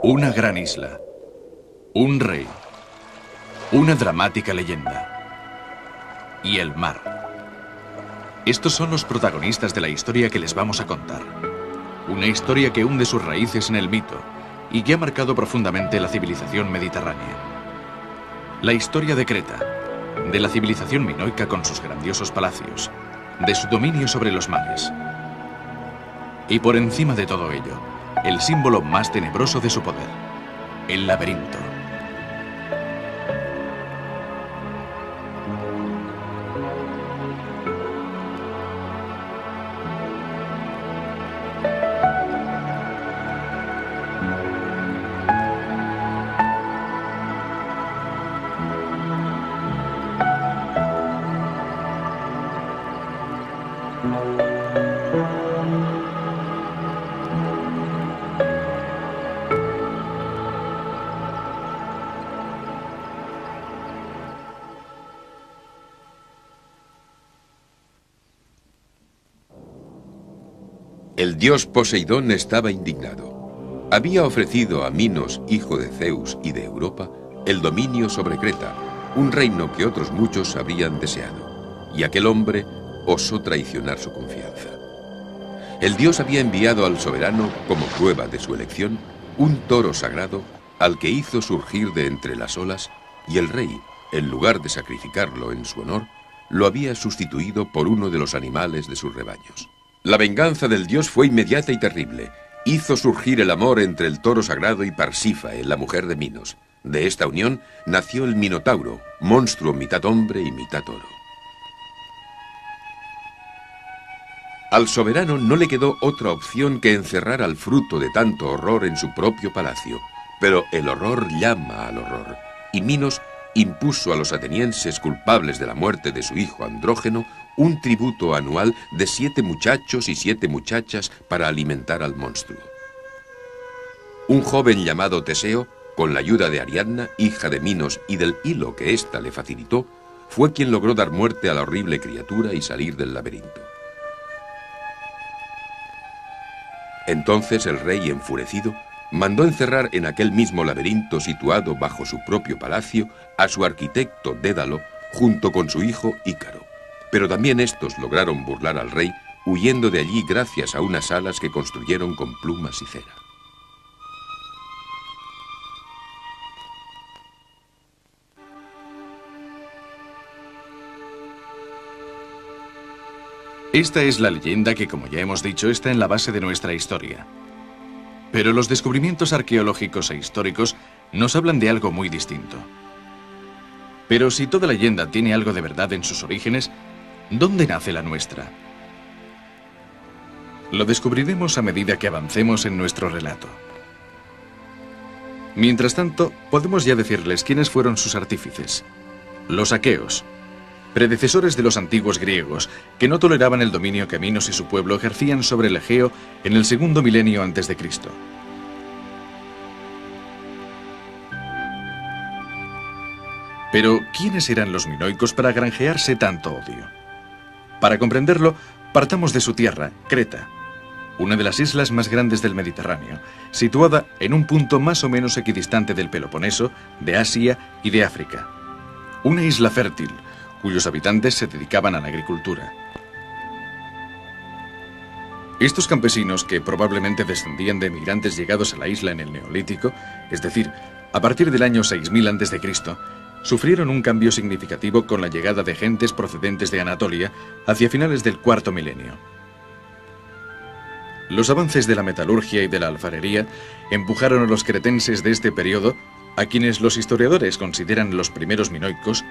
Una gran isla, un rey, una dramática leyenda y el mar. Estos son los protagonistas de la historia que les vamos a contar. Una historia que hunde sus raíces en el mito y que ha marcado profundamente la civilización mediterránea. La historia de Creta, de la civilización minoica con sus grandiosos palacios, de su dominio sobre los mares. Y por encima de todo ello, el símbolo más tenebroso de su poder, el laberinto. El dios Poseidón estaba indignado. Había ofrecido a Minos, hijo de Zeus y de Europa, el dominio sobre Creta, un reino que otros muchos habrían deseado, y aquel hombre osó traicionar su confianza. El dios había enviado al soberano, como prueba de su elección, un toro sagrado al que hizo surgir de entre las olas, y el rey, en lugar de sacrificarlo en su honor, lo había sustituido por uno de los animales de sus rebaños. La venganza del dios fue inmediata y terrible. Hizo surgir el amor entre el toro sagrado y Parsífae, la mujer de Minos. De esta unión nació el Minotauro, monstruo mitad hombre y mitad toro. Al soberano no le quedó otra opción que encerrar al fruto de tanto horror en su propio palacio. Pero el horror llama al horror, y Minos impuso a los atenienses culpables de la muerte de su hijo Andrógeno un tributo anual de 7 muchachos y 7 muchachas para alimentar al monstruo. Un joven llamado Teseo, con la ayuda de Ariadna, hija de Minos, y del hilo que ésta le facilitó, fue quien logró dar muerte a la horrible criatura y salir del laberinto. Entonces el rey, enfurecido, mandó encerrar en aquel mismo laberinto situado bajo su propio palacio a su arquitecto Dédalo junto con su hijo Ícaro. Pero también estos lograron burlar al rey, huyendo de allí gracias a unas alas que construyeron con plumas y cera. Esta es la leyenda que, como ya hemos dicho, está en la base de nuestra historia. Pero los descubrimientos arqueológicos e históricos nos hablan de algo muy distinto. Pero si toda leyenda tiene algo de verdad en sus orígenes, ¿dónde nace la nuestra? Lo descubriremos a medida que avancemos en nuestro relato. Mientras tanto, podemos ya decirles quiénes fueron sus artífices. Los aqueos, predecesores de los antiguos griegos, que no toleraban el dominio que Minos y su pueblo ejercían sobre el Egeo en el segundo milenio antes de Cristo. Pero, ¿quiénes eran los minoicos para granjearse tanto odio? Para comprenderlo, partamos de su tierra, Creta, una de las islas más grandes del Mediterráneo, situada en un punto más o menos equidistante del Peloponeso, de Asia y de África. Una isla fértil, cuyos habitantes se dedicaban a la agricultura. Estos campesinos, que probablemente descendían de emigrantes llegados a la isla en el Neolítico, es decir, a partir del año 6000 a.C., sufrieron un cambio significativo con la llegada de gentes procedentes de Anatolia hacia finales del cuarto milenio. Los avances de la metalurgia y de la alfarería empujaron a los cretenses de este periodo, a quienes los historiadores consideran los primeros minoicos,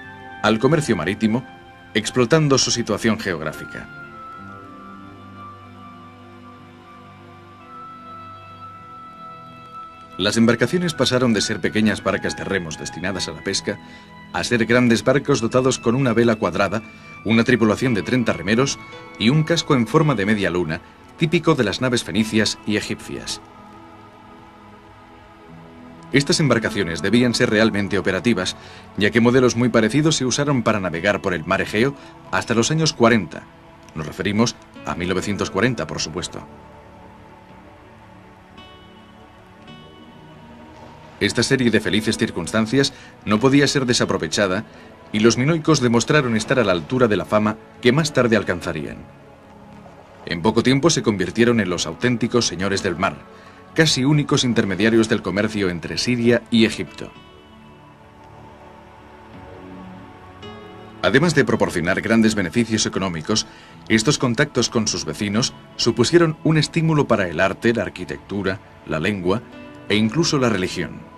al comercio marítimo, explotando su situación geográfica. Las embarcaciones pasaron de ser pequeñas barcas de remos destinadas a la pesca a ser grandes barcos dotados con una vela cuadrada, una tripulación de 30 remeros y un casco en forma de media luna, típico de las naves fenicias y egipcias. Estas embarcaciones debían ser realmente operativas, ya que modelos muy parecidos se usaron para navegar por el mar Egeo hasta los años 40. Nos referimos a 1940, por supuesto. Esta serie de felices circunstancias no podía ser desaprovechada y los minoicos demostraron estar a la altura de la fama que más tarde alcanzarían. En poco tiempo se convirtieron en los auténticos señores del mar, casi únicos intermediarios del comercio entre Siria y Egipto. Además de proporcionar grandes beneficios económicos, estos contactos con sus vecinos supusieron un estímulo para el arte, la arquitectura, la lengua e incluso la religión.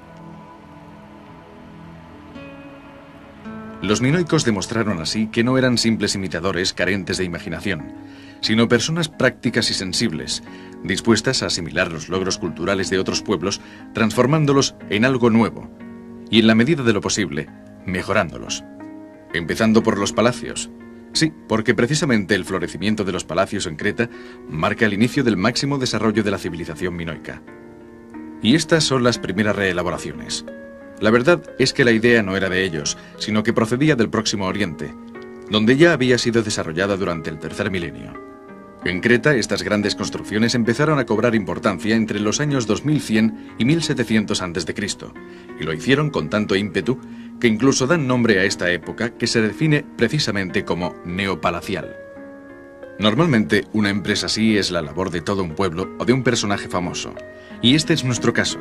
Los minoicos demostraron así que no eran simples imitadores carentes de imaginación, sino personas prácticas y sensibles, dispuestas a asimilar los logros culturales de otros pueblos, transformándolos en algo nuevo, y en la medida de lo posible, mejorándolos. Empezando por los palacios. Sí, porque precisamente el florecimiento de los palacios en Creta marca el inicio del máximo desarrollo de la civilización minoica. Y estas son las primeras reelaboraciones. La verdad es que la idea no era de ellos, sino que procedía del Próximo Oriente, donde ya había sido desarrollada durante el tercer milenio. En Creta, estas grandes construcciones empezaron a cobrar importancia entre los años 2100 y 1700 a.C., y lo hicieron con tanto ímpetu que incluso dan nombre a esta época, que se define precisamente como neopalacial. Normalmente, una empresa así es la labor de todo un pueblo o de un personaje famoso, y este es nuestro caso.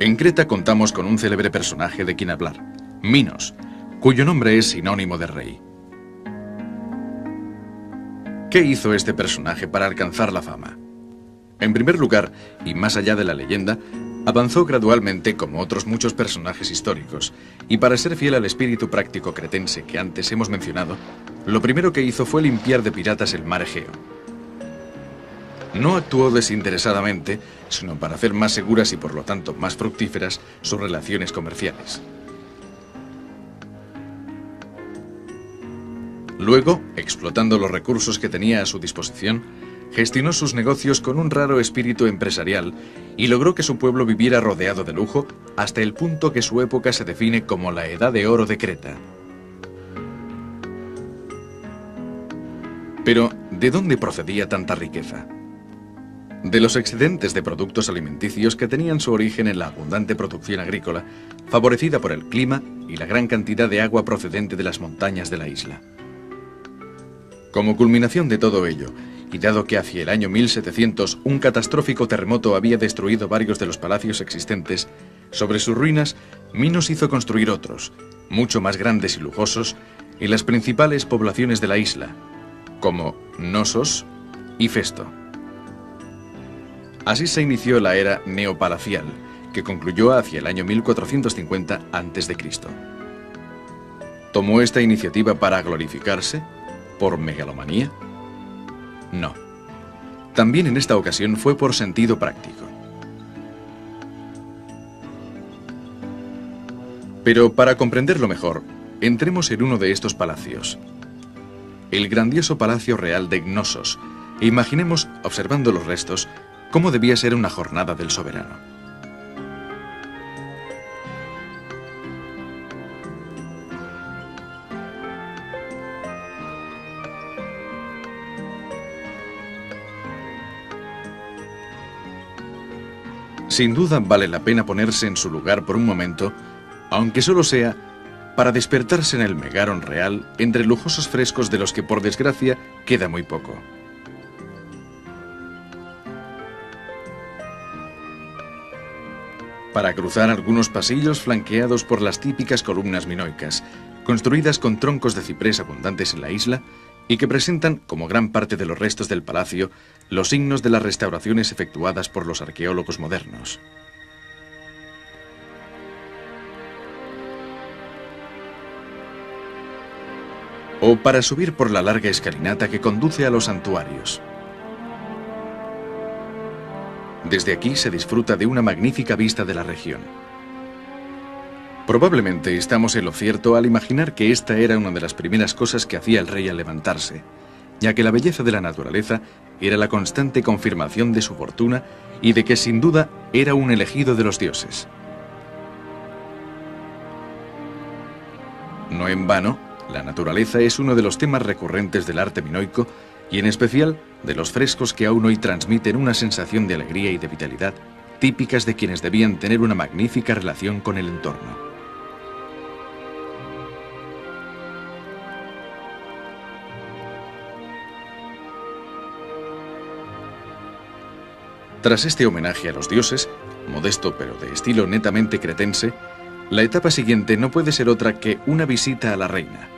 En Creta contamos con un célebre personaje de quien hablar, Minos, cuyo nombre es sinónimo de rey. ¿Qué hizo este personaje para alcanzar la fama? En primer lugar, y más allá de la leyenda, avanzó gradualmente como otros muchos personajes históricos, y para ser fiel al espíritu práctico cretense que antes hemos mencionado, lo primero que hizo fue limpiar de piratas el mar Egeo. No actuó desinteresadamente, sino para hacer más seguras y por lo tanto más fructíferas sus relaciones comerciales. Luego, explotando los recursos que tenía a su disposición, gestionó sus negocios con un raro espíritu empresarial y logró que su pueblo viviera rodeado de lujo hasta el punto que su época se define como la Edad de Oro de Creta. Pero, ¿de dónde procedía tanta riqueza? De los excedentes de productos alimenticios que tenían su origen en la abundante producción agrícola, favorecida por el clima y la gran cantidad de agua procedente de las montañas de la isla. Como culminación de todo ello, y dado que hacia el año 1700 un catastrófico terremoto había destruido varios de los palacios existentes, sobre sus ruinas Minos hizo construir otros, mucho más grandes y lujosos, en las principales poblaciones de la isla, como Knossos y Festo. Así se inició la era neopalacial, que concluyó hacia el año 1450 a.C. ¿Tomó esta iniciativa para glorificarse? ¿Por megalomanía? No. También en esta ocasión fue por sentido práctico. Pero para comprenderlo mejor, entremos en uno de estos palacios. El grandioso Palacio Real de Knossos, e imaginemos, observando los restos, cómo debía ser una jornada del soberano. Sin duda vale la pena ponerse en su lugar por un momento, aunque solo sea para despertarse en el Megaron real entre lujosos frescos de los que por desgracia queda muy poco. Para cruzar algunos pasillos flanqueados por las típicas columnas minoicas, construidas con troncos de ciprés abundantes en la isla y que presentan, como gran parte de los restos del palacio, los signos de las restauraciones efectuadas por los arqueólogos modernos. O para subir por la larga escalinata que conduce a los santuarios. Desde aquí se disfruta de una magnífica vista de la región. Probablemente estamos en lo cierto al imaginar que esta era una de las primeras cosas que hacía el rey al levantarse, ya que la belleza de la naturaleza era la constante confirmación de su fortuna y de que sin duda era un elegido de los dioses. No en vano, la naturaleza es uno de los temas recurrentes del arte minoico y en especial de los frescos que aún hoy transmiten una sensación de alegría y de vitalidad típicas de quienes debían tener una magnífica relación con el entorno. Tras este homenaje a los dioses, modesto pero de estilo netamente cretense, la etapa siguiente no puede ser otra que una visita a la reina.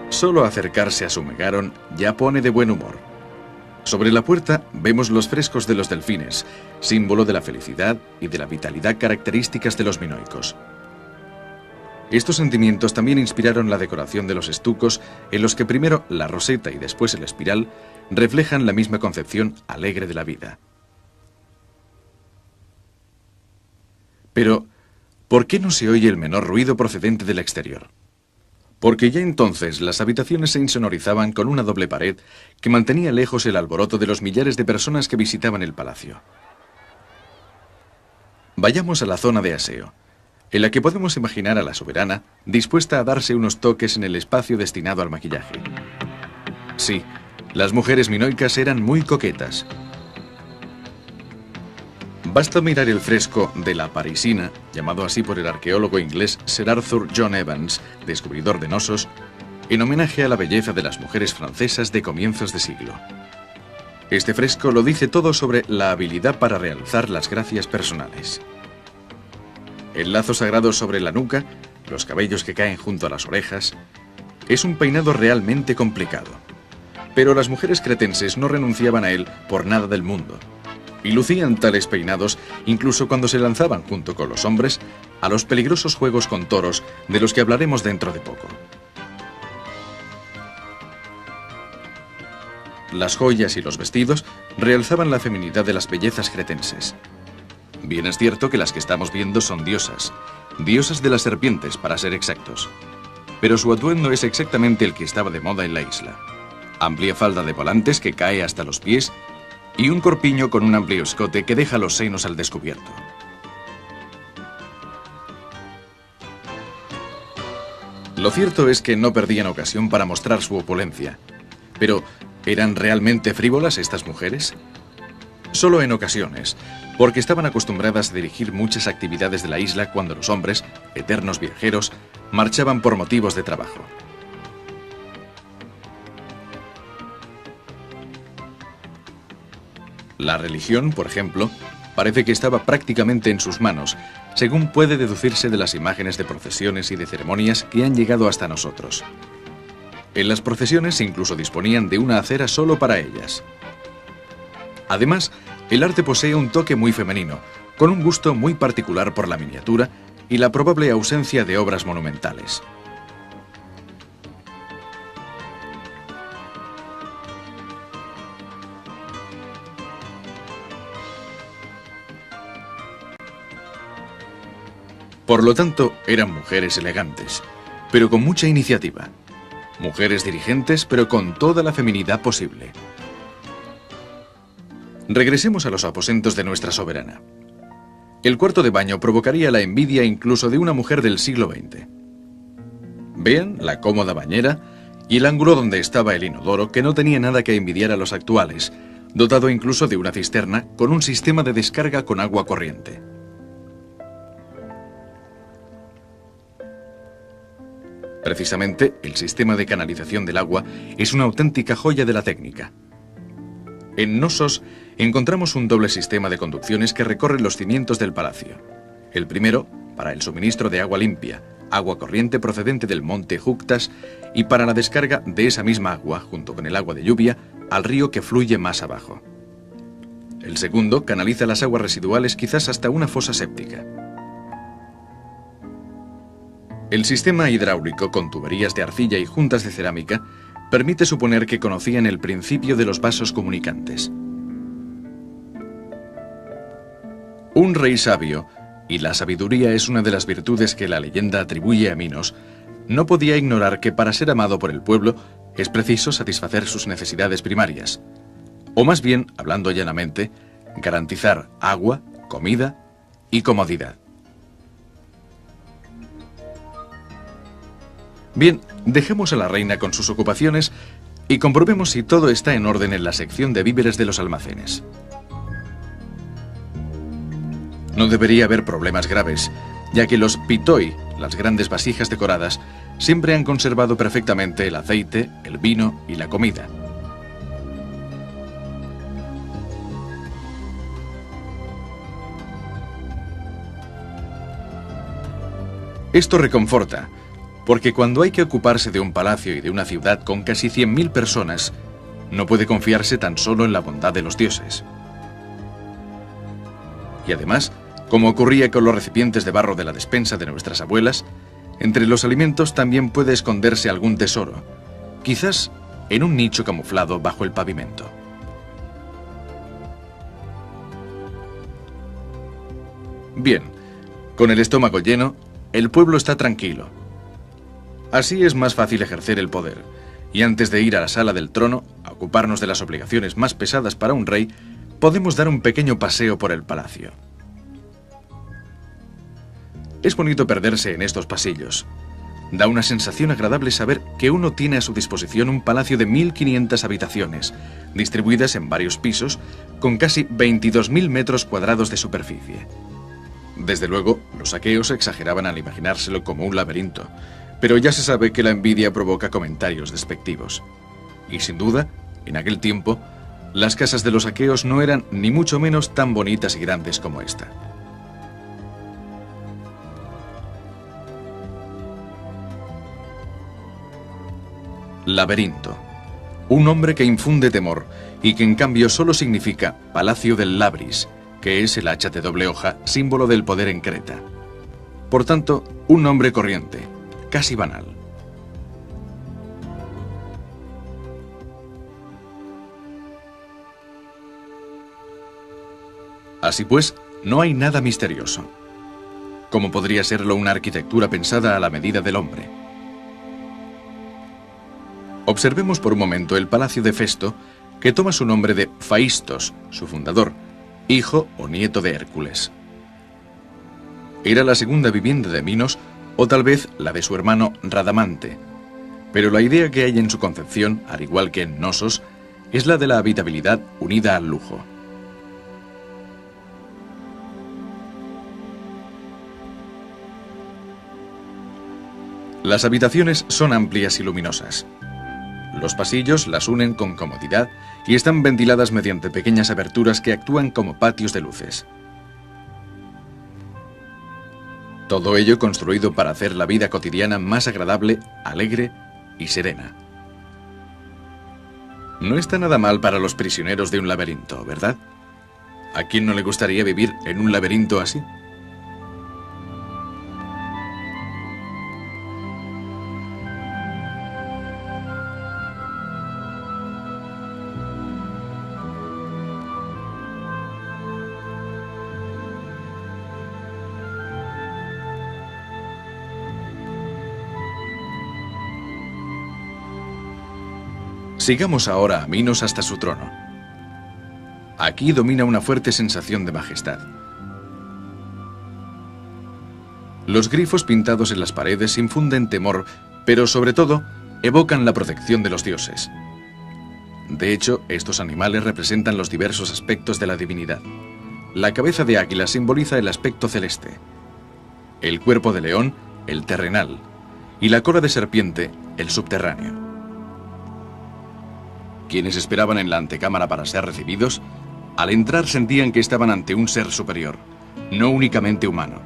Solo acercarse a su Megaron ya pone de buen humor. Sobre la puerta vemos los frescos de los delfines, símbolo de la felicidad y de la vitalidad características de los minoicos. Estos sentimientos también inspiraron la decoración de los estucos, en los que primero la roseta y después el espiral reflejan la misma concepción alegre de la vida. Pero, ¿por qué no se oye el menor ruido procedente del exterior? Porque ya entonces las habitaciones se insonorizaban con una doble pared que mantenía lejos el alboroto de los millares de personas que visitaban el palacio. Vayamos a la zona de aseo, en la que podemos imaginar a la soberana dispuesta a darse unos toques en el espacio destinado al maquillaje. Sí, las mujeres minoicas eran muy coquetas. Basta mirar el fresco de la Parisina, llamado así por el arqueólogo inglés Sir Arthur John Evans, descubridor de Nosos, en homenaje a la belleza de las mujeres francesas de comienzos de siglo. Este fresco lo dice todo sobre la habilidad para realzar las gracias personales. El lazo sagrado sobre la nuca, los cabellos que caen junto a las orejas, es un peinado realmente complicado. Pero las mujeres cretenses no renunciaban a él por nada del mundo, y lucían tales peinados incluso cuando se lanzaban junto con los hombres a los peligrosos juegos con toros de los que hablaremos dentro de poco. Las joyas y los vestidos realzaban la feminidad de las bellezas cretenses. Bien es cierto que las que estamos viendo son diosas de las serpientes para ser exactos, pero su atuendo es exactamente el que estaba de moda en la isla. Amplia falda de volantes que cae hasta los pies y un corpiño con un amplio escote que deja los senos al descubierto. Lo cierto es que no perdían ocasión para mostrar su opulencia, pero ¿eran realmente frívolas estas mujeres? Solo en ocasiones, porque estaban acostumbradas a dirigir muchas actividades de la isla cuando los hombres, eternos viajeros, marchaban por motivos de trabajo. La religión, por ejemplo, parece que estaba prácticamente en sus manos, según puede deducirse de las imágenes de procesiones y de ceremonias que han llegado hasta nosotros. En las procesiones incluso disponían de una acera solo para ellas. Además, el arte posee un toque muy femenino, con un gusto muy particular por la miniatura y la probable ausencia de obras monumentales. Por lo tanto, eran mujeres elegantes, pero con mucha iniciativa. Mujeres dirigentes, pero con toda la feminidad posible. Regresemos a los aposentos de nuestra soberana. El cuarto de baño provocaría la envidia incluso de una mujer del siglo XX. Vean la cómoda bañera y el ángulo donde estaba el inodoro, que no tenía nada que envidiar a los actuales, dotado incluso de una cisterna con un sistema de descarga con agua corriente. Precisamente, el sistema de canalización del agua es una auténtica joya de la técnica. En Nosos encontramos un doble sistema de conducciones que recorren los cimientos del palacio. El primero, para el suministro de agua limpia, agua corriente procedente del monte Juctas, y para la descarga de esa misma agua, junto con el agua de lluvia, al río que fluye más abajo. El segundo canaliza las aguas residuales quizás hasta una fosa séptica. El sistema hidráulico con tuberías de arcilla y juntas de cerámica permite suponer que conocían el principio de los vasos comunicantes. Un rey sabio, y la sabiduría es una de las virtudes que la leyenda atribuye a Minos, no podía ignorar que para ser amado por el pueblo es preciso satisfacer sus necesidades primarias, o más bien, hablando llanamente, garantizar agua, comida y comodidad. Bien, dejemos a la reina con sus ocupaciones y comprobemos si todo está en orden en la sección de víveres de los almacenes. No debería haber problemas graves, ya que los pitoi, las grandes vasijas decoradas, siempre han conservado perfectamente el aceite, el vino y la comida. Esto reconforta, porque cuando hay que ocuparse de un palacio y de una ciudad con casi 100.000 personas, no puede confiarse tan solo en la bondad de los dioses. Y además, como ocurría con los recipientes de barro de la despensa de nuestras abuelas, entre los alimentos también puede esconderse algún tesoro, quizás en un nicho camuflado bajo el pavimento. Bien, con el estómago lleno, el pueblo está tranquilo. Así es más fácil ejercer el poder, y antes de ir a la sala del trono, a ocuparnos de las obligaciones más pesadas para un rey, podemos dar un pequeño paseo por el palacio. Es bonito perderse en estos pasillos. Da una sensación agradable saber que uno tiene a su disposición un palacio de 1.500 habitaciones, distribuidas en varios pisos, con casi 22.000 metros cuadrados de superficie. Desde luego, los aqueos exageraban al imaginárselo como un laberinto, pero ya se sabe que la envidia provoca comentarios despectivos. Y sin duda, en aquel tiempo, las casas de los aqueos no eran ni mucho menos tan bonitas y grandes como esta. Laberinto. Un nombre que infunde temor y que en cambio solo significa Palacio del Labris, que es el hacha de doble hoja, símbolo del poder en Creta. Por tanto, un nombre corriente, casi banal. Así pues, no hay nada misterioso. ¿Cómo podría serlo una arquitectura pensada a la medida del hombre? Observemos por un momento el palacio de Festo, que toma su nombre de Faistos, su fundador, hijo o nieto de Hércules. Era la segunda vivienda de Minos, o tal vez la de su hermano Radamante, pero la idea que hay en su concepción, al igual que en Knossos, es la de la habitabilidad unida al lujo. Las habitaciones son amplias y luminosas. Los pasillos las unen con comodidad y están ventiladas mediante pequeñas aberturas que actúan como patios de luces. Todo ello construido para hacer la vida cotidiana más agradable, alegre y serena. No está nada mal para los prisioneros de un laberinto, ¿verdad? ¿A quién no le gustaría vivir en un laberinto así? Sigamos ahora a Minos hasta su trono. Aquí domina una fuerte sensación de majestad. Los grifos pintados en las paredes infunden temor, pero sobre todo evocan la protección de los dioses. De hecho, estos animales representan los diversos aspectos de la divinidad. La cabeza de águila simboliza el aspecto celeste, el cuerpo de león, el terrenal, y la cola de serpiente, el subterráneo. Quienes esperaban en la antecámara para ser recibidos, al entrar sentían que estaban ante un ser superior, no únicamente humano.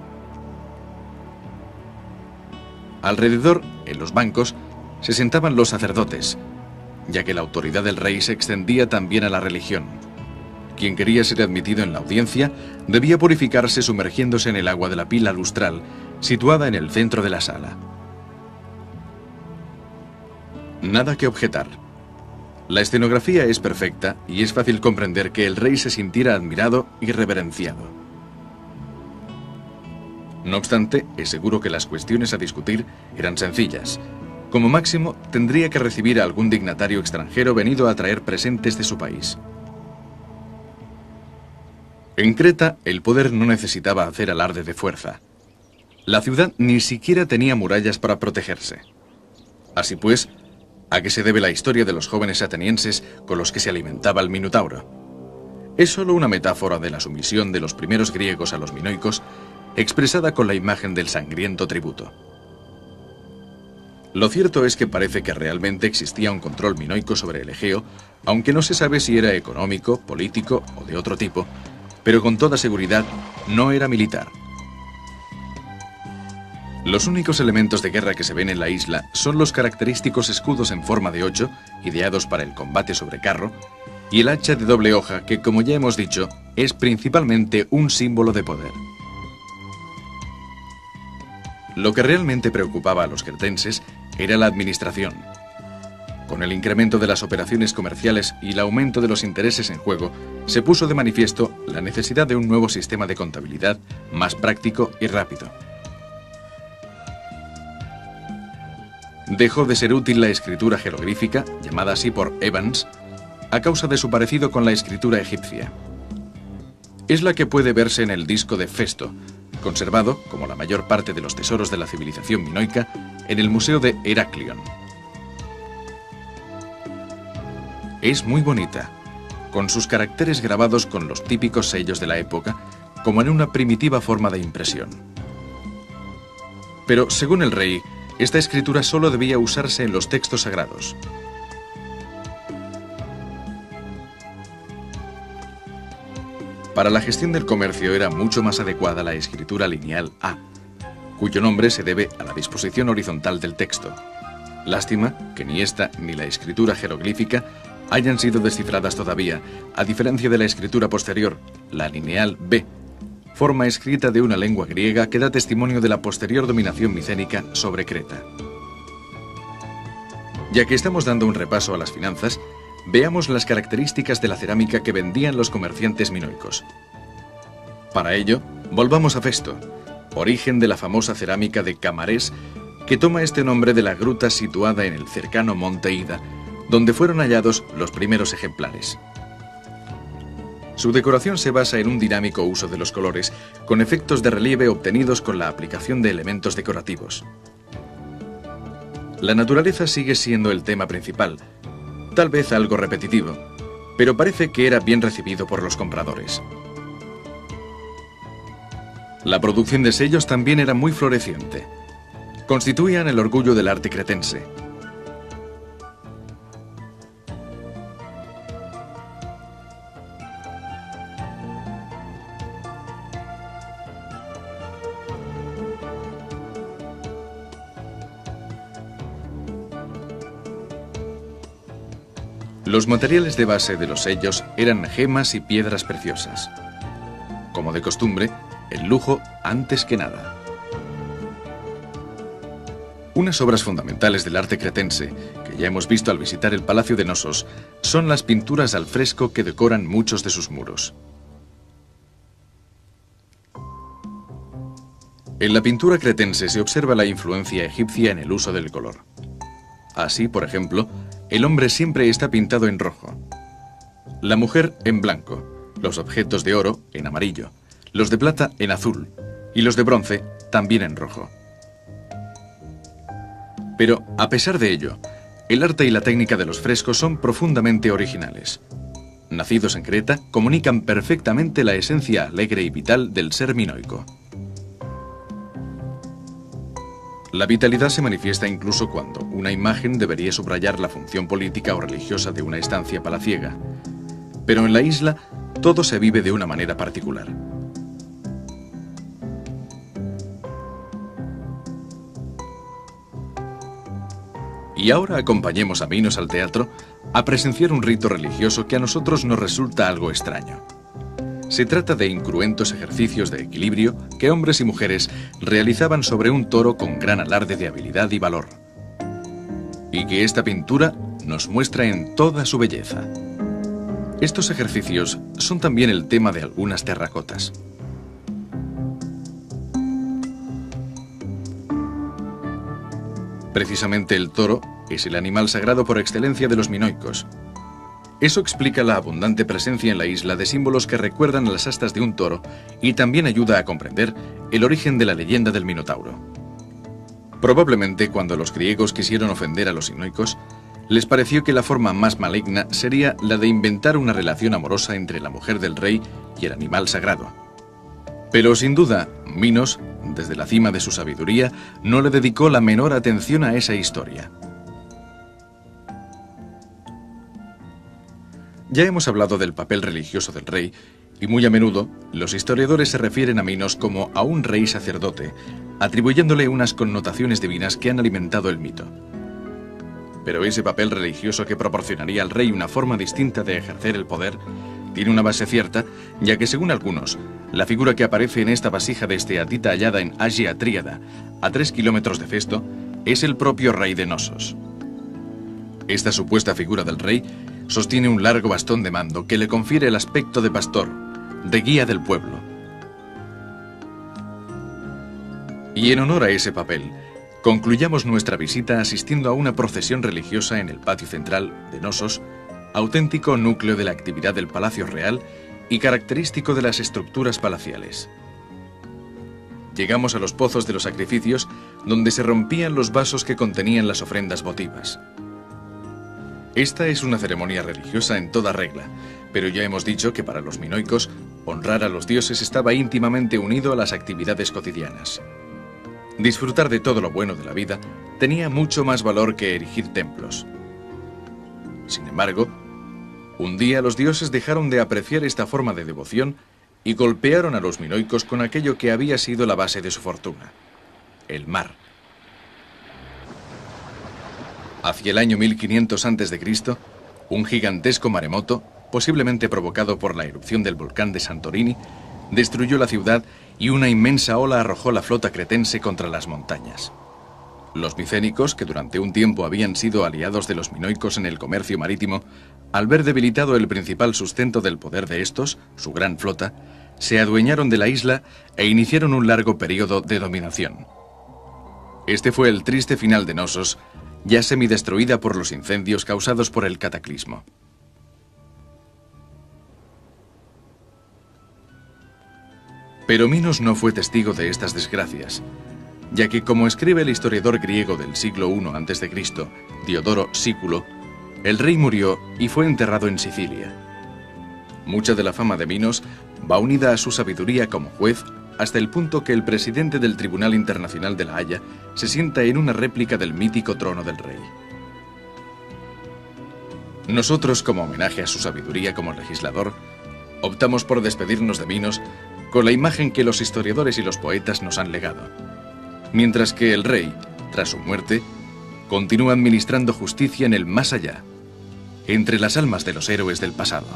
Alrededor, en los bancos, se sentaban los sacerdotes, ya que la autoridad del rey se extendía también a la religión. Quien quería ser admitido en la audiencia debía purificarse sumergiéndose en el agua de la pila lustral, situada en el centro de la sala. Nada que objetar. La escenografía es perfecta y es fácil comprender que el rey se sintiera admirado y reverenciado. No obstante, es seguro que las cuestiones a discutir eran sencillas. Como máximo, tendría que recibir a algún dignatario extranjero venido a traer presentes de su país. En Creta, el poder no necesitaba hacer alarde de fuerza. La ciudad ni siquiera tenía murallas para protegerse. Así pues, ¿a qué se debe la historia de los jóvenes atenienses con los que se alimentaba el Minotauro? Es solo una metáfora de la sumisión de los primeros griegos a los minoicos, expresada con la imagen del sangriento tributo. Lo cierto es que parece que realmente existía un control minoico sobre el Egeo, aunque no se sabe si era económico, político o de otro tipo, pero con toda seguridad no era militar. Los únicos elementos de guerra que se ven en la isla son los característicos escudos en forma de 8, ideados para el combate sobre carro, y el hacha de doble hoja que, como ya hemos dicho, es principalmente un símbolo de poder. Lo que realmente preocupaba a los cretenses era la administración. Con el incremento de las operaciones comerciales y el aumento de los intereses en juego, se puso de manifiesto la necesidad de un nuevo sistema de contabilidad más práctico y rápido. Dejó de ser útil la escritura jeroglífica, llamada así por Evans, a causa de su parecido con la escritura egipcia. Es la que puede verse en el disco de Festo, conservado, como la mayor parte de los tesoros de la civilización minoica, en el Museo de Heraklion. Es muy bonita, con sus caracteres grabados con los típicos sellos de la época, como en una primitiva forma de impresión. Pero, según el rey, esta escritura solo debía usarse en los textos sagrados. Para la gestión del comercio era mucho más adecuada la escritura lineal A, cuyo nombre se debe a la disposición horizontal del texto. Lástima que ni esta ni la escritura jeroglífica hayan sido descifradas todavía, a diferencia de la escritura posterior, la lineal B, forma escrita de una lengua griega que da testimonio de la posterior dominación micénica sobre Creta. Ya que estamos dando un repaso a las finanzas, veamos las características de la cerámica que vendían los comerciantes minoicos. Para ello, volvamos a Festo, origen de la famosa cerámica de Camarés, que toma este nombre de la gruta situada en el cercano monte Ida, donde fueron hallados los primeros ejemplares. Su decoración se basa en un dinámico uso de los colores, con efectos de relieve obtenidos con la aplicación de elementos decorativos. La naturaleza sigue siendo el tema principal, tal vez algo repetitivo, pero parece que era bien recibido por los compradores. La producción de sellos también era muy floreciente. Constituían el orgullo del arte cretense. Los materiales de base de los sellos eran gemas y piedras preciosas. Como de costumbre, el lujo antes que nada. Unas obras fundamentales del arte cretense, que ya hemos visto al visitar el Palacio de Nosos, son las pinturas al fresco que decoran muchos de sus muros. En la pintura cretense se observa la influencia egipcia en el uso del color. Así, por ejemplo, el hombre siempre está pintado en rojo, la mujer en blanco, los objetos de oro en amarillo, los de plata en azul y los de bronce también en rojo. Pero, a pesar de ello, el arte y la técnica de los frescos son profundamente originales. Nacidos en Creta, comunican perfectamente la esencia alegre y vital del ser minoico. La vitalidad se manifiesta incluso cuando una imagen debería subrayar la función política o religiosa de una estancia palaciega. Pero en la isla, todo se vive de una manera particular. Y ahora acompañemos a Minos al teatro a presenciar un rito religioso que a nosotros nos resulta algo extraño. Se trata de incruentos ejercicios de equilibrio que hombres y mujeres realizaban sobre un toro con gran alarde de habilidad y valor. Y que esta pintura nos muestra en toda su belleza. Estos ejercicios son también el tema de algunas terracotas. Precisamente el toro es el animal sagrado por excelencia de los minoicos. Eso explica la abundante presencia en la isla de símbolos que recuerdan a las astas de un toro y también ayuda a comprender el origen de la leyenda del Minotauro. Probablemente cuando los griegos quisieron ofender a los minoicos, les pareció que la forma más maligna sería la de inventar una relación amorosa entre la mujer del rey y el animal sagrado. Pero sin duda, Minos, desde la cima de su sabiduría, no le dedicó la menor atención a esa historia. Ya hemos hablado del papel religioso del rey, y muy a menudo los historiadores se refieren a Minos como a un rey sacerdote, atribuyéndole unas connotaciones divinas que han alimentado el mito. Pero ese papel religioso que proporcionaría al rey una forma distinta de ejercer el poder tiene una base cierta, ya que según algunos, la figura que aparece en esta vasija de esteatita hallada en Agia Tríada, a 3 kilómetros de Festo, es el propio rey de Nosos. Esta supuesta figura del rey sostiene un largo bastón de mando que le confiere el aspecto de pastor, de guía del pueblo. Y en honor a ese papel, concluyamos nuestra visita asistiendo a una procesión religiosa en el patio central de Nosos, auténtico núcleo de la actividad del Palacio Real y característico de las estructuras palaciales. Llegamos a los pozos de los sacrificios, donde se rompían los vasos que contenían las ofrendas votivas. Esta es una ceremonia religiosa en toda regla, pero ya hemos dicho que para los minoicos, honrar a los dioses estaba íntimamente unido a las actividades cotidianas. Disfrutar de todo lo bueno de la vida tenía mucho más valor que erigir templos. Sin embargo, un día los dioses dejaron de apreciar esta forma de devoción y golpearon a los minoicos con aquello que había sido la base de su fortuna, el mar. Hacia el año 1500 a.C., un gigantesco maremoto, posiblemente provocado por la erupción del volcán de Santorini, destruyó la ciudad y una inmensa ola arrojó la flota cretense contra las montañas. Los micénicos, que durante un tiempo habían sido aliados de los minoicos en el comercio marítimo, al ver debilitado el principal sustento del poder de estos, su gran flota, se adueñaron de la isla e iniciaron un largo periodo de dominación. Este fue el triste final de Nosos, ya semidestruida por los incendios causados por el cataclismo. Pero Minos no fue testigo de estas desgracias, ya que, como escribe el historiador griego del siglo I a.C., Diodoro Sículo, el rey murió y fue enterrado en Sicilia. Mucha de la fama de Minos va unida a su sabiduría como juez, hasta el punto que el presidente del Tribunal Internacional de La Haya se sienta en una réplica del mítico trono del rey. Nosotros, como homenaje a su sabiduría como legislador, optamos por despedirnos de Minos con la imagen que los historiadores y los poetas nos han legado, mientras que el rey, tras su muerte, continúa administrando justicia en el más allá, entre las almas de los héroes del pasado.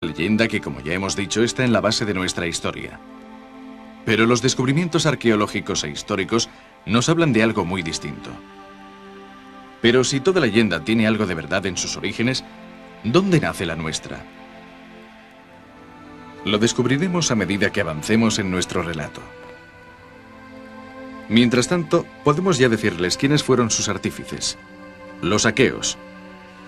Leyenda que, como ya hemos dicho, está en la base de nuestra historia. Pero los descubrimientos arqueológicos e históricos nos hablan de algo muy distinto. Pero si toda leyenda tiene algo de verdad en sus orígenes, ¿dónde nace la nuestra? Lo descubriremos a medida que avancemos en nuestro relato. Mientras tanto, podemos ya decirles quiénes fueron sus artífices. Los aqueos,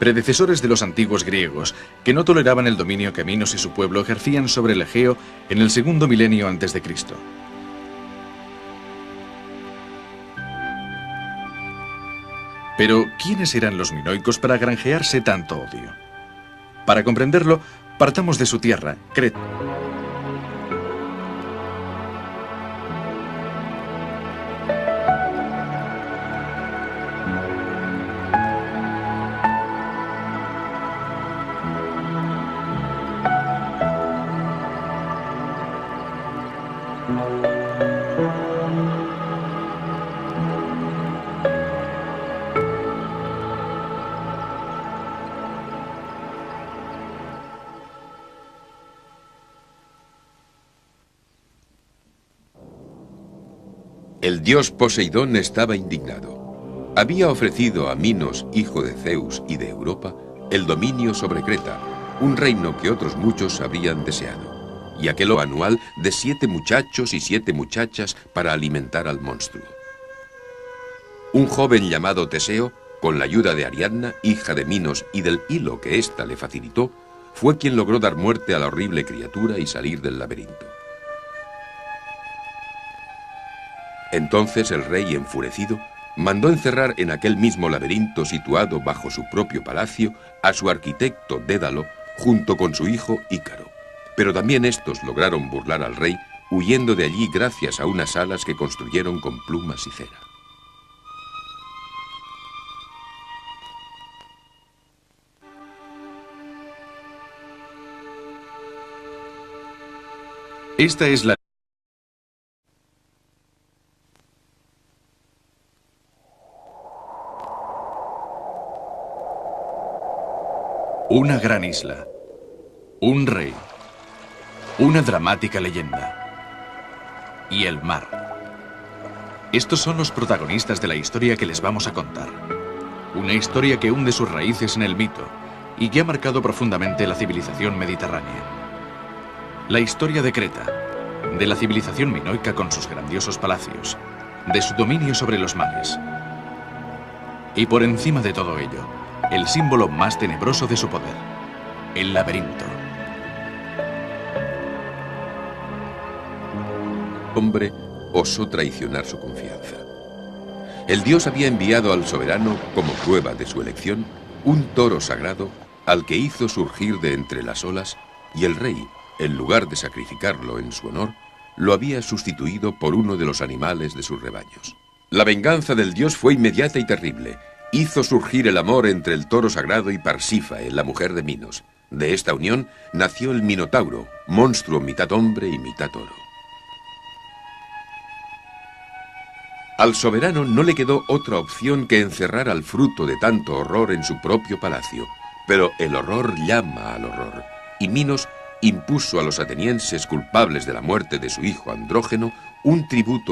predecesores de los antiguos griegos, que no toleraban el dominio que Minos y su pueblo ejercían sobre el Egeo en el segundo milenio antes de Cristo. Pero, ¿quiénes eran los minoicos para granjearse tanto odio? Para comprenderlo, partamos de su tierra, Creta. El dios Poseidón estaba indignado. Había ofrecido a Minos, hijo de Zeus y de Europa, el dominio sobre Creta, un reino que otros muchos habrían deseado, y aquel anual de 7 muchachos y 7 muchachas para alimentar al monstruo. Un joven llamado Teseo, con la ayuda de Ariadna, hija de Minos, y del hilo que ésta le facilitó, fue quien logró dar muerte a la horrible criatura y salir del laberinto. Entonces el rey, enfurecido, mandó encerrar en aquel mismo laberinto situado bajo su propio palacio a su arquitecto Dédalo junto con su hijo Ícaro. Pero también estos lograron burlar al rey, huyendo de allí gracias a unas alas que construyeron con plumas y cera. Esta es la... Una gran isla, un rey, una dramática leyenda y el mar. Estos son los protagonistas de la historia que les vamos a contar. Una historia que hunde sus raíces en el mito y que ha marcado profundamente la civilización mediterránea. La historia de Creta, de la civilización minoica con sus grandiosos palacios, de su dominio sobre los mares. Y por encima de todo ello, el símbolo más tenebroso de su poder, el laberinto. El hombre osó traicionar su confianza. El dios había enviado al soberano, como prueba de su elección, un toro sagrado al que hizo surgir de entre las olas, y el rey, en lugar de sacrificarlo en su honor, lo había sustituido por uno de los animales de sus rebaños. La venganza del dios fue inmediata y terrible. Hizo surgir el amor entre el toro sagrado y Parsífae, la mujer de Minos. De esta unión nació el Minotauro, monstruo mitad hombre y mitad toro. Al soberano no le quedó otra opción que encerrar al fruto de tanto horror en su propio palacio. Pero el horror llama al horror, y Minos impuso a los atenienses culpables de la muerte de su hijo Andrógeno un tributo